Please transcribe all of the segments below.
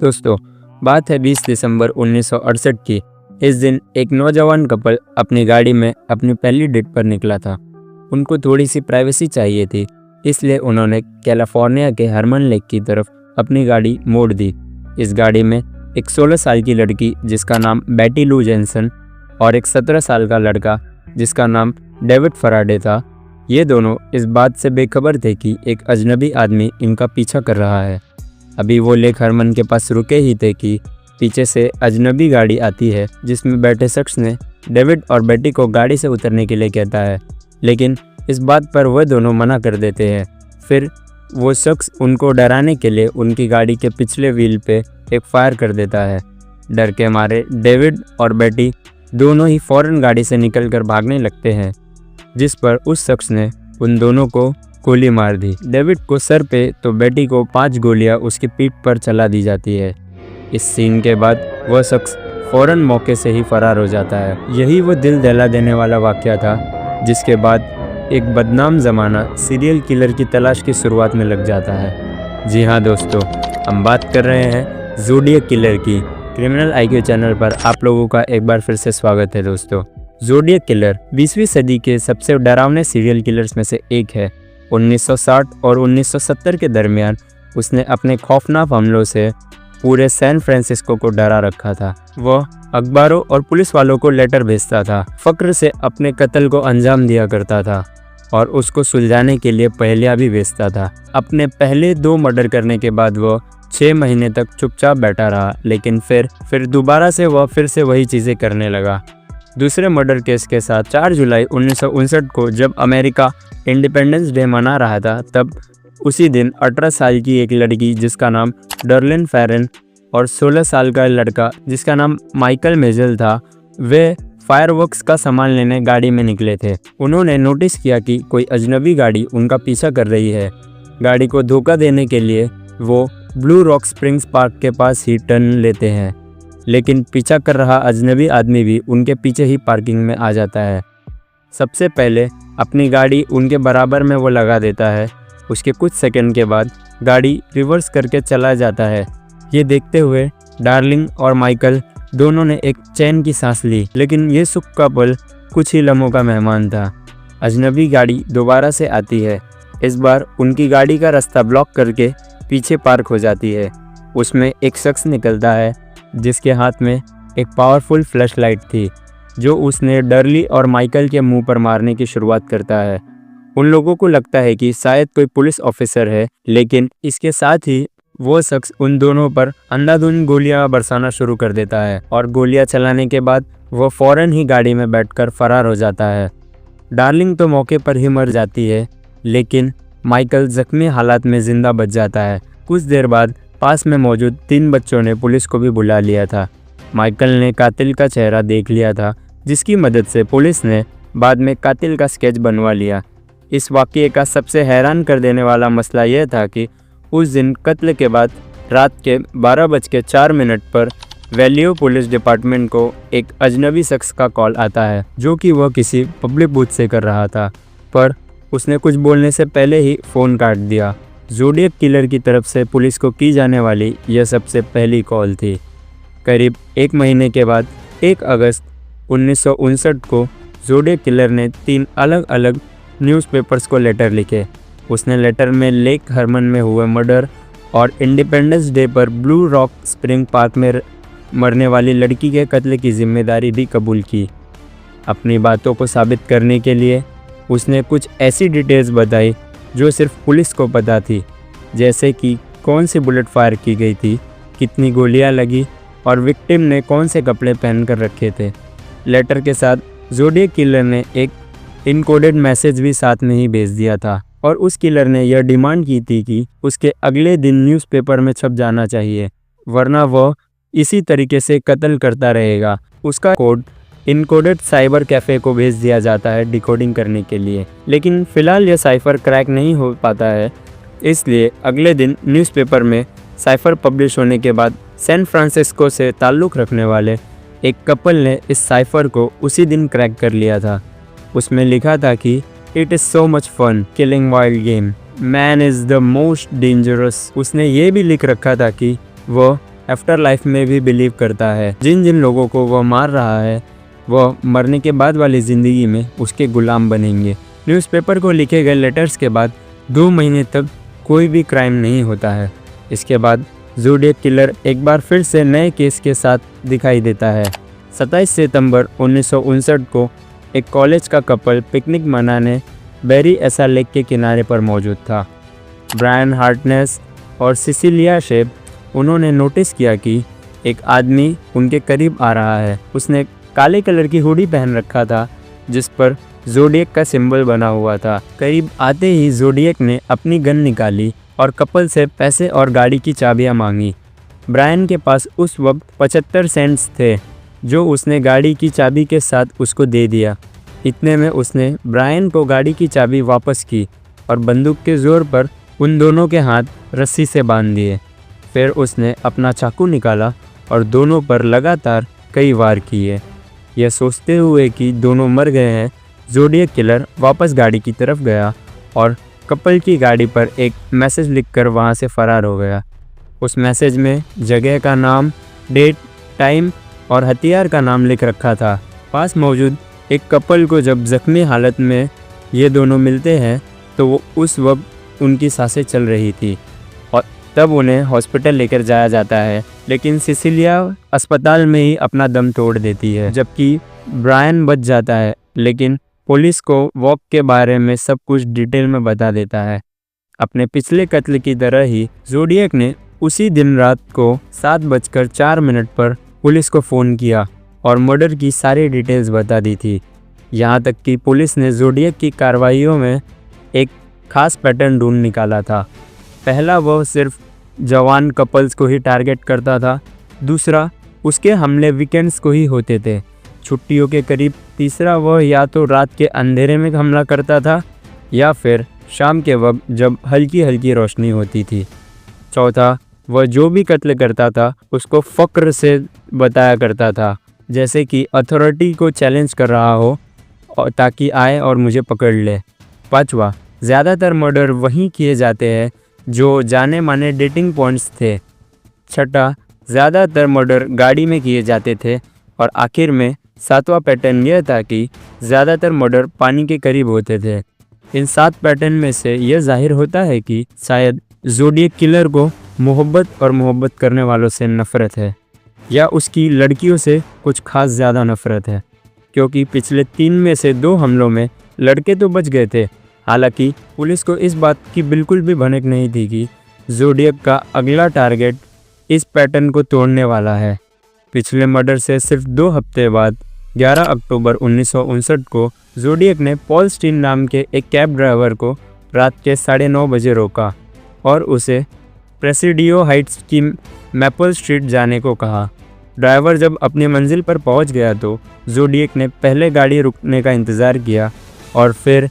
दोस्तों, बात है 20 दिसंबर 1968 की। इस दिन एक नौजवान कपल अपनी गाड़ी में अपनी पहली डेट पर निकला था। उनको थोड़ी सी प्राइवेसी चाहिए थी, इसलिए उन्होंने कैलिफोर्निया के हरमन लेक की तरफ अपनी गाड़ी मोड़ दी। इस गाड़ी में एक 16 साल की लड़की जिसका नाम बेटी लू जेनसन और एक 17 साल का लड़का जिसका नाम डेविड फराडे था। ये दोनों इस बात से बेखबर थे कि एक अजनबी आदमी इनका पीछा कर रहा है। अभी वो लेक हरमन के पास रुके ही थे कि पीछे से अजनबी गाड़ी आती है जिसमें बैठे शख्स ने डेविड और बेटी को गाड़ी से उतरने के लिए कहता है, लेकिन इस बात पर वह दोनों मना कर देते हैं। फिर वो शख्स उनको डराने के लिए उनकी गाड़ी के पिछले व्हील पे एक फायर कर देता है। डर के मारे डेविड और बेटी दोनों ही फ़ौरन गाड़ी से निकलकर भागने लगते हैं, जिस पर उस शख्स ने उन दोनों को गोली मार दी। डेविड को सर पे तो बेटी को 5 गोलियां उसकी पीठ पर चला दी जाती है। इस सीन के बाद वह शख्स फ़ौरन मौके से ही फरार हो जाता है। यही वो दिल दहला देने वाला वाक़या था जिसके बाद एक बदनाम ज़माना सीरियल किलर की तलाश की शुरुआत में लग जाता है। जी हाँ दोस्तों, हम बात कर रहे हैं ज़ोडिएक किलर की। क्रिमिनल आईक्यू चैनल पर आप लोगों का एक बार फिर से स्वागत है दोस्तों। ज़ोडिएक किलर 20वीं सदी के सबसे डरावने सीरियल किलर्स में से एक है। 1960 और 1970 के दरमियान उसने अपने खौफनाक हमलों से पूरे सैन फ्रांसिस्को को डरा रखा था। वह अखबारों और पुलिस वालों को लेटर भेजता था, फक्र से अपने कत्ल को अंजाम दिया करता था और उसको सुलझाने के लिए पहेलियां भी भेजता था। अपने पहले 2 मर्डर करने के बाद वह 6 महीने तक चुपचाप बैठा रहा, लेकिन फिर दोबारा से वह फिर से वही चीज़ें करने लगा। दूसरे मर्डर केस के साथ 4 जुलाई 1959 को जब अमेरिका इंडिपेंडेंस डे मना रहा था, तब उसी दिन 18 साल की एक लड़की जिसका नाम डर्लिन फेरन और 16 साल का लड़का जिसका नाम माइकल मेजल था, वे फायरवर्क्स का सामान लेने गाड़ी में निकले थे। उन्होंने नोटिस किया कि कोई अजनबी गाड़ी उनका पीछा कर रही है। गाड़ी को धोखा देने के लिए वो ब्लू रॉक स्प्रिंग्स पार्क के पास ही टर्न लेते हैं, लेकिन पीछा कर रहा अजनबी आदमी भी उनके पीछे ही पार्किंग में आ जाता है। सबसे पहले अपनी गाड़ी उनके बराबर में वो लगा देता है। उसके कुछ सेकंड के बाद गाड़ी रिवर्स करके चला जाता है। ये देखते हुए डार्लिंग और माइकल दोनों ने एक चैन की सांस ली, लेकिन ये सुख का पल कुछ ही लम्हों का मेहमान था। अजनबी गाड़ी दोबारा से आती है। इस बार उनकी गाड़ी का रास्ता ब्लॉक करके पीछे पार्क हो जाती है। उसमें एक शख्स निकलता है जिसके हाथ में एक पावरफुल फ्लैश लाइट थी, जो उसने डर्ली और माइकल के मुंह पर मारने की शुरुआत करता है। उन लोगों को लगता है कि शायद कोई पुलिस ऑफिसर है, लेकिन इसके साथ ही वो शख्स उन दोनों पर अंधाधुंध गोलियां बरसाना शुरू कर देता है और गोलियां चलाने के बाद वो फ़ौरन ही गाड़ी में बैठकर फरार हो जाता है। डार्लिंग तो मौके पर ही मर जाती है, लेकिन माइकल जख्मी हालात में जिंदा बच जाता है। कुछ देर बाद पास में मौजूद 3 बच्चों ने पुलिस को भी बुला लिया था। माइकल ने कातिल का चेहरा देख लिया था, जिसकी मदद से पुलिस ने बाद में कातिल का स्केच बनवा लिया। इस वाक़ये का सबसे हैरान कर देने वाला मसला यह था कि उस दिन कत्ल के बाद रात के 12:04 पर वैल्यू पुलिस डिपार्टमेंट को एक अजनबी शख्स का कॉल आता है, जो कि वह किसी पब्लिक बूथ से कर रहा था, पर उसने कुछ बोलने से पहले ही फ़ोन काट दिया। ज़ोडिएक किलर की तरफ से पुलिस को की जाने वाली यह सबसे पहली कॉल थी। करीब 1 महीने के बाद 1 अगस्त 1959 को ज़ोडिएक किलर ने 3 अलग अलग न्यूज़पेपर्स को लेटर लिखे। उसने लेटर में लेक हरमन में हुए मर्डर और इंडिपेंडेंस डे पर ब्लू रॉक स्प्रिंग पार्क में मरने वाली लड़की के कत्ल की जिम्मेदारी भी कबूल की। अपनी बातों को साबित करने के लिए उसने कुछ ऐसी डिटेल्स बताई जो सिर्फ पुलिस को पता थी, जैसे कि कौन सी बुलेट फायर की गई थी, कितनी गोलियां लगी और विक्टिम ने कौन से कपड़े पहन कर रखे थे। लेटर के साथ ज़ोडिएक किलर ने एक इनकोडेड मैसेज भी साथ में ही भेज दिया था और उस किलर ने यह डिमांड की थी कि उसके अगले दिन न्यूज़पेपर में छप जाना चाहिए, वरना वह इसी तरीके से कत्ल करता रहेगा। उसका कोड इनकोडेड साइबर कैफ़े को भेज दिया जाता है डिकोडिंग करने के लिए, लेकिन फ़िलहाल यह साइफ़र क्रैक नहीं हो पाता है। इसलिए अगले दिन न्यूज़पेपर में साइफ़र पब्लिश होने के बाद सैन फ्रांसिस्को से ताल्लुक़ रखने वाले एक कपल ने इस साइफ़र को उसी दिन क्रैक कर लिया था। उसमें लिखा था कि it is so much fun killing wild game, man is the most dangerous. उसने ये भी लिख रखा था कि वो आफ्टर लाइफ में भी बिलीव करता है। जिन जिन लोगों को वह मार रहा है वह मरने के बाद वाली ज़िंदगी में उसके गुलाम बनेंगे। न्यूज़पेपर को लिखे गए लेटर्स के बाद 2 महीने तक कोई भी क्राइम नहीं होता है। इसके बाद ज़ोडिएक किलर एक बार फिर से नए केस के साथ दिखाई देता है। 27 सितंबर 1959 को एक कॉलेज का कपल पिकनिक मनाने बेरी एसा लेक के किनारे पर मौजूद था। ब्रायन हार्टनेस और सिसिलिया शेप उन्होंने नोटिस किया कि एक आदमी उनके करीब आ रहा है। उसने काले कलर की हुडी पहन रखा था जिस पर ज़ोडिएक का सिंबल बना हुआ था। करीब आते ही ज़ोडिएक ने अपनी गन निकाली और कपल से पैसे और गाड़ी की चाबियां मांगी। ब्रायन के पास उस वक्त 75 सेंट्स थे जो उसने गाड़ी की चाबी के साथ उसको दे दिया। इतने में उसने ब्रायन को गाड़ी की चाबी वापस की और बंदूक के ज़ोर पर उन दोनों के हाथ रस्सी से बांध दिए। फिर उसने अपना चाकू निकाला और दोनों पर लगातार कई वार किए। यह सोचते हुए कि दोनों मर गए हैं, ज़ोडिएक किलर वापस गाड़ी की तरफ गया और कपल की गाड़ी पर एक मैसेज लिखकर वहां से फरार हो गया। उस मैसेज में जगह का नाम, डेट, टाइम और हथियार का नाम लिख रखा था। पास मौजूद एक कपल को जब जख्मी हालत में ये दोनों मिलते हैं तो वो उस वक्त उनकी सांसें चल रही थी और तब उन्हें हॉस्पिटल लेकर जाया जाता है, लेकिन सिसिलिया अस्पताल में ही अपना दम तोड़ देती है जबकि ब्रायन बच जाता है, लेकिन पुलिस को वॉक के बारे में सब कुछ डिटेल में बता देता है। अपने पिछले कत्ल की तरह ही ज़ोडिएक ने उसी दिन रात को 7:04 पर पुलिस को फ़ोन किया और मर्डर की सारी डिटेल्स बता दी थी। यहाँ तक कि पुलिस ने ज़ोडिएक की कार्रवाइयों में एक खास पैटर्न ढूंढ निकाला था। पहला, वह सिर्फ जवान कपल्स को ही टारगेट करता था। दूसरा, उसके हमले वीकेंड्स को ही होते थे, छुट्टियों के करीब। तीसरा, वह या तो रात के अंधेरे में हमला करता था या फिर शाम के वक्त जब हल्की हल्की रोशनी होती थी। चौथा, वह जो भी कत्ल करता था उसको फ़क्र से बताया करता था, जैसे कि अथॉरिटी को चैलेंज कर रहा हो और ताकि आए और मुझे पकड़ ले। पाँचवा, ज़्यादातर मर्डर वहीं किए जाते हैं जो जाने माने डेटिंग पॉइंट्स थे। छठा, ज़्यादातर मर्डर गाड़ी में किए जाते थे। और आखिर में 7वां पैटर्न यह था कि ज़्यादातर मर्डर पानी के करीब होते थे। इन 7 पैटर्न में से यह जाहिर होता है कि शायद ज़ोडिएक किलर को मोहब्बत और मोहब्बत करने वालों से नफ़रत है या उसकी लड़कियों से कुछ खास ज़्यादा नफ़रत है, क्योंकि पिछले 3 में से 2 हमलों में लड़के तो बच गए थे। हालांकि पुलिस को इस बात की बिल्कुल भी भनक नहीं थी कि ज़ोडिएक का अगला टारगेट इस पैटर्न को तोड़ने वाला है। पिछले मर्डर से सिर्फ 2 हफ्ते बाद 11 अक्टूबर 1959 को ज़ोडिएक ने पॉल स्टीन नाम के एक कैब ड्राइवर को रात के 9:30 बजे रोका और उसे प्रेसिडियो हाइट्स की मैपल स्ट्रीट जाने को कहा। ड्राइवर जब अपनी मंजिल पर पहुंच गया तो ज़ोडिएक ने पहले गाड़ी रुकने का इंतज़ार किया और फिर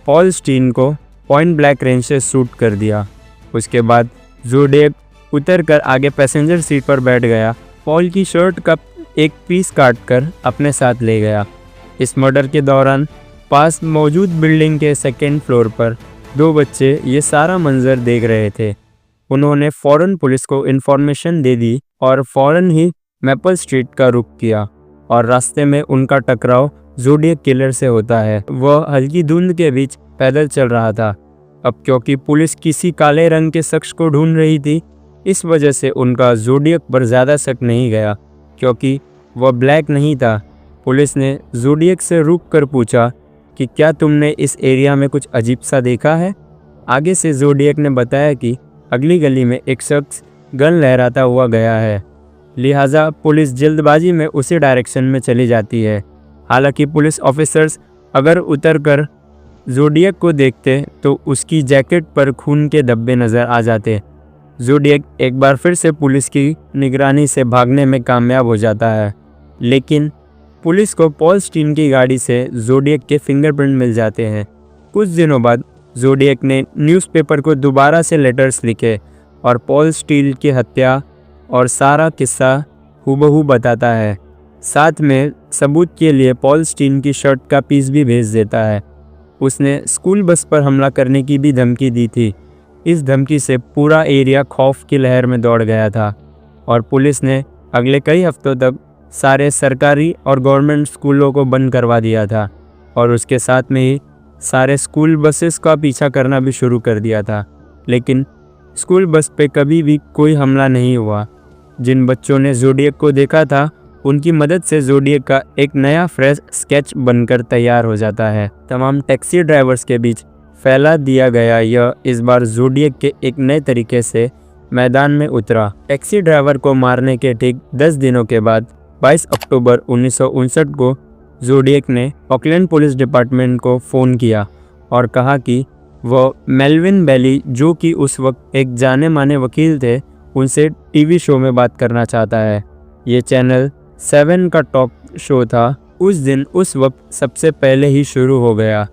पॉल स्टीन को पॉइंट ब्लैंक रेंज से शूट कर दिया। उसके बाद ज़ोडिएक उतरकर आगे पैसेंजर सीट पर बैठ गया। पॉल की शर्ट का एक पीस काटकर अपने साथ ले गया। इस मर्डर के दौरान पास मौजूद बिल्डिंग के 2nd फ्लोर पर 2 बच्चे ये सारा मंजर देख रहे थे। उन्होंने फ़ौरन पुलिस को इन्फॉर्मेशन दे दी और फ़ौरन ही मैपल स्ट्रीट का रुख किया और रास्ते में उनका टकराव ज़ोडिएक किलर से होता है। वह हल्की धुंध के बीच पैदल चल रहा था। अब क्योंकि पुलिस किसी काले रंग के शख्स को ढूंढ रही थी, इस वजह से उनका ज़ोडिएक पर ज़्यादा शक नहीं गया क्योंकि वह ब्लैक नहीं था। पुलिस ने ज़ोडिएक से रुक कर पूछा कि क्या तुमने इस एरिया में कुछ अजीब सा देखा है। आगे से ज़ोडिएक ने बताया कि अगली गली में एक शख्स गन लहराता हुआ गया है, लिहाजा पुलिस जल्दबाजी में उसी डायरेक्शन में चली जाती है। हालांकि पुलिस ऑफिसर्स अगर उतरकर ज़ोडिएक को देखते तो उसकी जैकेट पर खून के धब्बे नज़र आ जाते। ज़ोडिएक एक बार फिर से पुलिस की निगरानी से भागने में कामयाब हो जाता है, लेकिन पुलिस को पॉल स्टीन की गाड़ी से ज़ोडिएक के फिंगरप्रिंट मिल जाते हैं। कुछ दिनों बाद ज़ोडिएक ने न्यूज़पेपर को दोबारा से लेटर्स लिखे और पॉल स्टीन की हत्या और सारा किस्सा हूबहू बताता है। साथ में सबूत के लिए पॉल स्टीन की शर्ट का पीस भी भेज देता है। उसने स्कूल बस पर हमला करने की भी धमकी दी थी। इस धमकी से पूरा एरिया खौफ की लहर में दौड़ गया था। और पुलिस ने अगले कई हफ्तों तक सारे सरकारी और गवर्नमेंट स्कूलों को बंद करवा दिया था और उसके साथ में ही सारे स्कूल बसेस का पीछा करना भी शुरू कर दिया था। लेकिन स्कूल बस पे कभी भी कोई हमला नहीं हुआ। जिन बच्चों ने ज़ोडिएक को देखा था उनकी मदद से ज़ोडिएक का एक नया फ्रेश स्केच बनकर तैयार हो जाता है। तमाम टैक्सी ड्राइवर्स के बीच फैला दिया गया यह इस बार ज़ोडिएक के एक नए तरीके से मैदान में उतरा। टैक्सी ड्राइवर को मारने के ठीक 10 दिनों के बाद 22 अक्टूबर 1959 को ज़ोडिएक ने ऑकलैंड पुलिस डिपार्टमेंट को फ़ोन किया और कहा कि वह मेल्विन बेली, जो कि उस वक्त एक जाने माने वकील थे, उनसे टीवी शो में बात करना चाहता है। ये चैनल 7 का टॉक शो था। उस दिन उस वक्त सबसे पहले ही शुरू हो गया।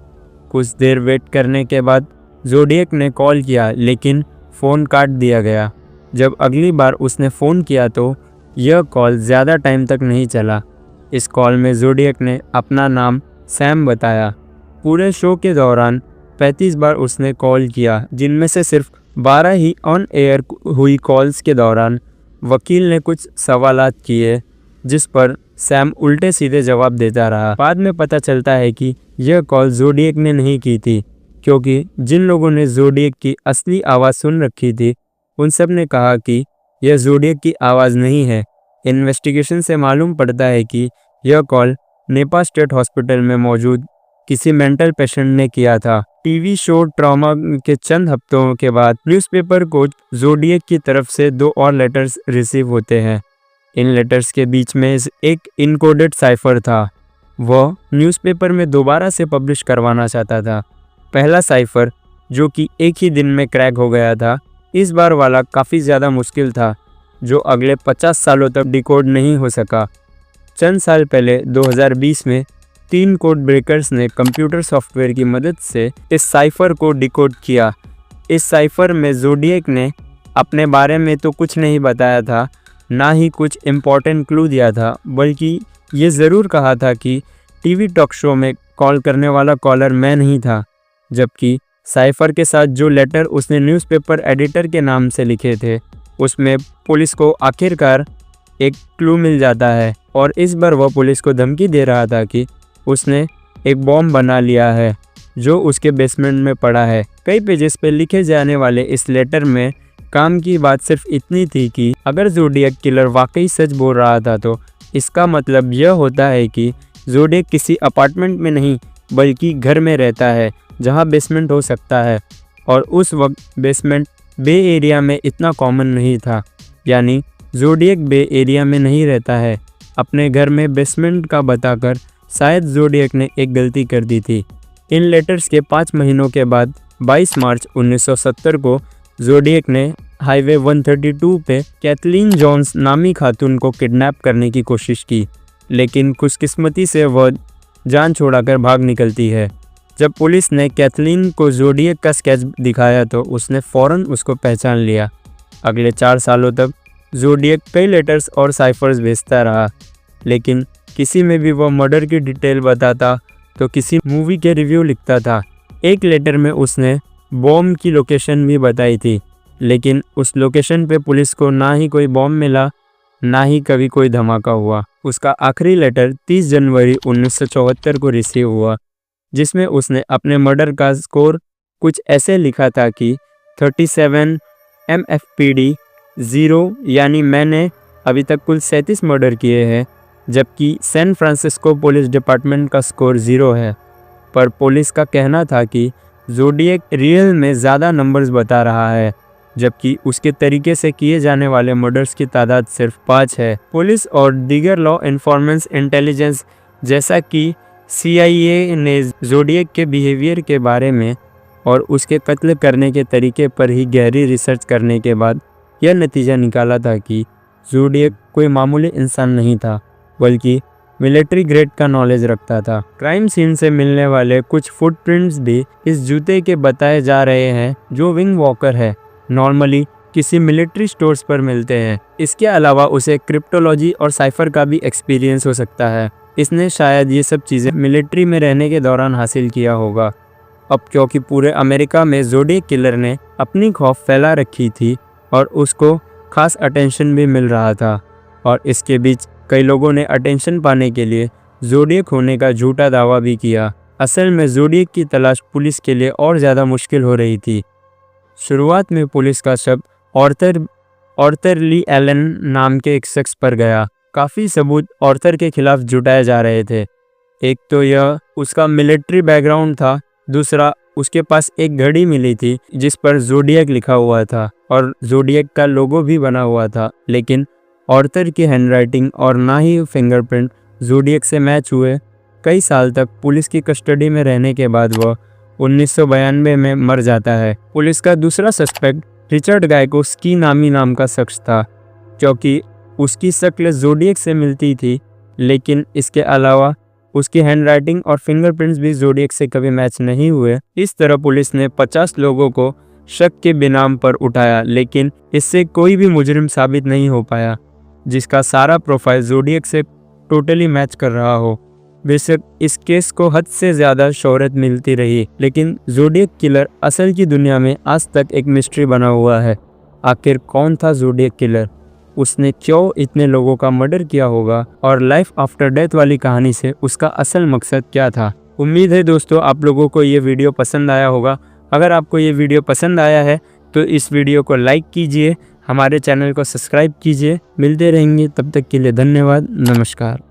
कुछ देर वेट करने के बाद ज़ोडिएक ने कॉल किया लेकिन फ़ोन काट दिया गया। जब अगली बार उसने फ़ोन किया तो यह कॉल ज़्यादा टाइम तक नहीं चला। इस कॉल में ज़ोडिएक ने अपना नाम सैम बताया। पूरे शो के दौरान 35 बार उसने कॉल किया, जिनमें से सिर्फ 12 ही ऑन एयर हुई कॉल्स के दौरान वकील ने कुछ सवालात किए जिस पर सैम उल्टे सीधे जवाब देता रहा। बाद में पता चलता है कि यह कॉल ज़ोडिएक ने नहीं की थी, क्योंकि जिन लोगों ने ज़ोडिएक की असली आवाज़ सुन रखी थी उन सब ने कहा कि यह ज़ोडिएक की आवाज़ नहीं है। इन्वेस्टिगेशन से मालूम पड़ता है कि यह कॉल नेपा स्टेट हॉस्पिटल में मौजूद किसी मेंटल पेशेंट ने किया था। टीवी शो ट्रॉमा के चंद हफ्तों के बाद न्यूज़पेपर को ज़ोडिएक की तरफ से 2 और लेटर्स रिसीव होते हैं। इन लेटर्स के बीच में एक इनकोडेड साइफर था। वह न्यूज़पेपर में दोबारा से पब्लिश करवाना चाहता था। पहला साइफर, जो कि एक ही दिन में क्रैक हो गया था, इस बार वाला काफ़ी ज़्यादा मुश्किल था, जो अगले 50 सालों तक डिकोड नहीं हो सका। चंद साल पहले 2020 में 3 कोड ब्रेकर्स ने कंप्यूटर सॉफ्टवेयर की मदद से इस साइफर को डिकोड किया। इस साइफर में ज़ोडिएक ने अपने बारे में तो कुछ नहीं बताया था, ना ही कुछ इम्पोर्टेंट क्लू दिया था, बल्कि ये ज़रूर कहा था कि टीवी टॉक शो में कॉल करने वाला कॉलर मैं नहीं था। जबकि साइफर के साथ जो लेटर उसने न्यूज़पेपर एडिटर के नाम से लिखे थे, उसमें पुलिस को आखिरकार एक क्लू मिल जाता है और इस बार वह पुलिस को धमकी दे रहा था कि उसने एक बॉम्ब बना लिया है जो उसके बेसमेंट में पड़ा है। कई पेजेस पे लिखे जाने वाले इस लेटर में काम की बात सिर्फ इतनी थी कि अगर ज़ोडिएक किलर वाकई सच बोल रहा था तो इसका मतलब यह होता है कि ज़ोडिएक किसी अपार्टमेंट में नहीं बल्कि घर में रहता है जहां बेसमेंट हो सकता है, और उस वक्त बेसमेंट बे एरिया में इतना कॉमन नहीं था। यानी ज़ोडिएक बे एरिया में नहीं रहता है। अपने घर में बेसमेंट का बताकर शायद ज़ोडिएक ने एक गलती कर दी थी। इन लेटर्स के 5 महीनों के बाद 22 मार्च 1970 को ज़ोडिएक ने हाईवे 132 पे कैथलीन जॉन्स नामी खातून को किडनैप करने की कोशिश की, लेकिन खुशकिस्मती से वह जान छुड़ाकर भाग निकलती है। जब पुलिस ने कैथलीन को ज़ोडिएक का स्केच दिखाया तो उसने फ़ौरन उसको पहचान लिया। अगले 4 सालों तक ज़ोडिएक कई लेटर्स और साइफर्स भेजता रहा, लेकिन किसी में भी वह मर्डर की डिटेल बताता तो किसी मूवी के रिव्यू लिखता था। एक लेटर में उसने बॉम्ब की लोकेशन भी बताई थी, लेकिन उस लोकेशन पे पुलिस को ना ही कोई बॉम्ब मिला, ना ही कभी कोई धमाका हुआ। उसका आखिरी लेटर 30 जनवरी 1974 को रिसीव हुआ, जिसमें उसने अपने मर्डर का स्कोर कुछ ऐसे लिखा था कि 37 MFPD 0, यानी मैंने अभी तक कुल 37 मर्डर किए हैं, जबकि सैन फ्रांसिस्को पुलिस डिपार्टमेंट का स्कोर 0 है। पर पुलिस का कहना था कि ज़ोडिएक रियल में ज़्यादा नंबर्स बता रहा है, जबकि उसके तरीके से किए जाने वाले मर्डर्स की तादाद सिर्फ 5 है। पुलिस और दीगर लॉ इन्फॉर्मेंस इंटेलिजेंस जैसा कि CIA ने ज़ोडिएक के बिहेवियर के बारे में और उसके कत्ल करने के तरीके पर ही गहरी रिसर्च करने के बाद यह नतीजा निकाला था कि ज़ोडिएक कोई मामूली इंसान नहीं था, बल्कि मिलिट्री ग्रेड का नॉलेज रखता था। क्राइम सीन से मिलने वाले कुछ फुटप्रिंट्स भी इस जूते के बताए जा रहे हैं जो विंग वॉकर है, नॉर्मली किसी मिलिट्री स्टोर्स पर मिलते हैं। इसके अलावा उसे क्रिप्टोलॉजी और साइफर का भी एक्सपीरियंस हो सकता है। इसने शायद ये सब चीज़ें मिलिट्री में रहने के दौरान हासिल किया होगा। अब क्योंकि पूरे अमेरिका में ज़ोडिएक किलर ने अपनी खौफ फैला रखी थी और उसको खास अटेंशन भी मिल रहा था और इसके बीच कई लोगों ने अटेंशन पाने के लिए ज़ोडिएक होने का झूठा दावा भी किया। असल में ज़ोडिएक की तलाश पुलिस के लिए और ज़्यादा मुश्किल हो रही थी। शुरुआत में पुलिस का शक ऑर्थर ली एलन नाम के एक शख्स पर गया। काफ़ी सबूत ऑर्थर के खिलाफ जुटाए जा रहे थे। एक तो यह उसका मिलिट्री बैकग्राउंड था, दूसरा उसके पास एक घड़ी मिली थी जिस पर ज़ोडिएक लिखा हुआ था और ज़ोडिएक का लोगो भी बना हुआ था, लेकिन ऑर्थर की हैंडराइटिंग और ना ही फिंगरप्रिंट ज़ोडिएक से मैच हुए। कई साल तक पुलिस की कस्टडी में रहने के बाद वह 1992 में मर जाता है। पुलिस का दूसरा सस्पेक्ट रिचर्ड गायकोस्की नाम का शख्स था, क्योंकि उसकी शक्ल ज़ोडिएक से मिलती थी, लेकिन इसके अलावा उसकी हैंडराइटिंग और फिंगरप्रिंट्स भी ज़ोडिएक से कभी मैच नहीं हुए। इस तरह पुलिस ने 50 लोगों को शक के बेनाम पर उठाया, लेकिन इससे कोई भी मुजरिम साबित नहीं हो पाया जिसका सारा प्रोफाइल ज़ोडिएक से टोटली मैच कर रहा हो। बेशक इस केस को हद से ज़्यादा शोहरत मिलती रही, लेकिन ज़ोडिएक किलर असल की दुनिया में आज तक एक मिस्ट्री बना हुआ है। आखिर कौन था ज़ोडिएक किलर? उसने क्यों इतने लोगों का मर्डर किया होगा? और लाइफ आफ्टर डेथ वाली कहानी से उसका असल मकसद क्या था? उम्मीद है दोस्तों आप लोगों को ये वीडियो पसंद आया होगा। अगर आपको ये वीडियो पसंद आया है तो इस वीडियो को लाइक कीजिए, हमारे चैनल को सब्सक्राइब कीजिए। मिलते रहेंगे, तब तक के लिए धन्यवाद, नमस्कार।